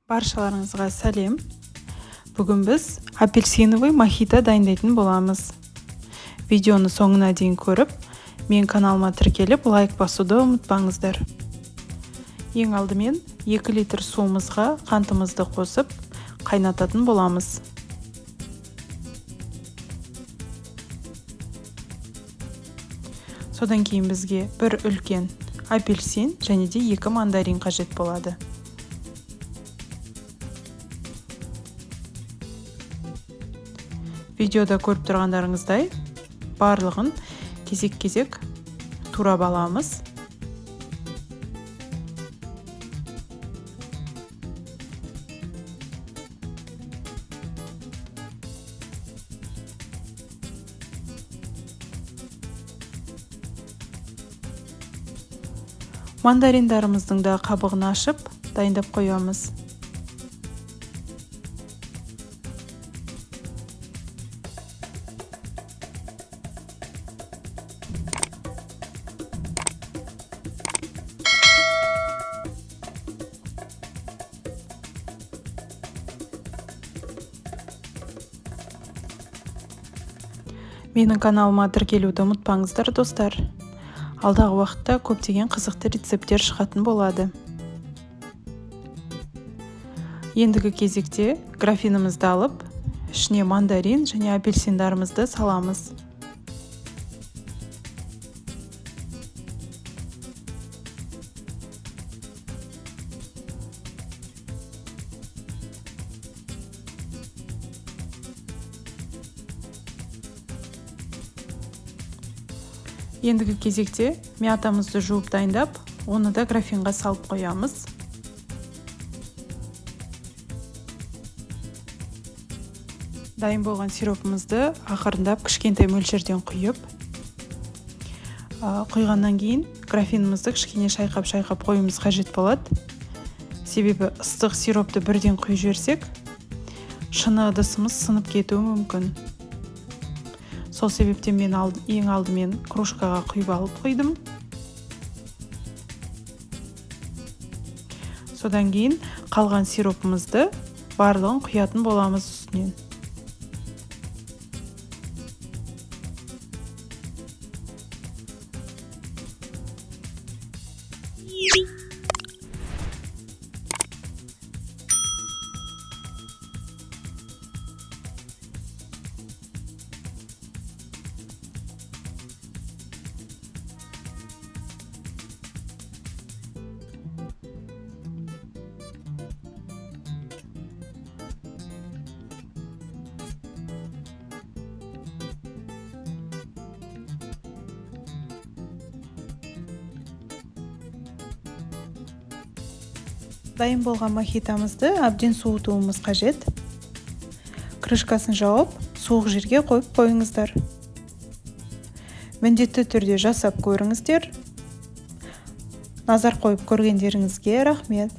Баршаларыңызға сәлем. Бүгін біз апельсиновый мохито дайындайтын боламыз. Видеоны соңына дейін көріп, мен каналыма тіркеліп, лайк басуды ұмытпаңыздар. Ең алдымен 2 литр суымызға қантымызды қосып, қайнататын боламыз. Содан кейін бізге бір үлкен апельсин және де 2 мандарин қажет болады. Видеода көріп тұрғандарыңыздай, барлығын кезек-кезек турап аламыз. Мандариндарымыздың да қабығын ашып, дайындап қоямыз. Менің каналыма тіркелуді ұмытпаңыздар, достар. Алдағы уақытта көптеген қызықты рецепттер шығатын болады. Ендігі кезекте графинімізді алып, ішіне мандарин және апельсиндарымызды саламыз. Ендігі кезекте мятамызды жуып дайындап, оны да графинға салып қоямыз. Дайын болған сиропымызды ақырындап кішкентай мөлшерден құйып, құйғаннан кейін графинімізді кішкене шайқап қоюымыз қажет болады. Себебі ыстық сиропты бірден құйып жіберсек, шыны ыдысымыз сынып кетуі мүмкін. Сол себептен мен ең алдымен кружкаға құйып алып қойдым. Содан кейін қалған сиропымызды барлығын құятын боламыз үстінен. Дайын болған мохитамызды әбден суытуымыз қажет. Крышкасын жауып, суық жерге қойып қойыңыздар. Міндетті түрде жасап көріңіздер. Назар қойып көргендеріңізге рахмет.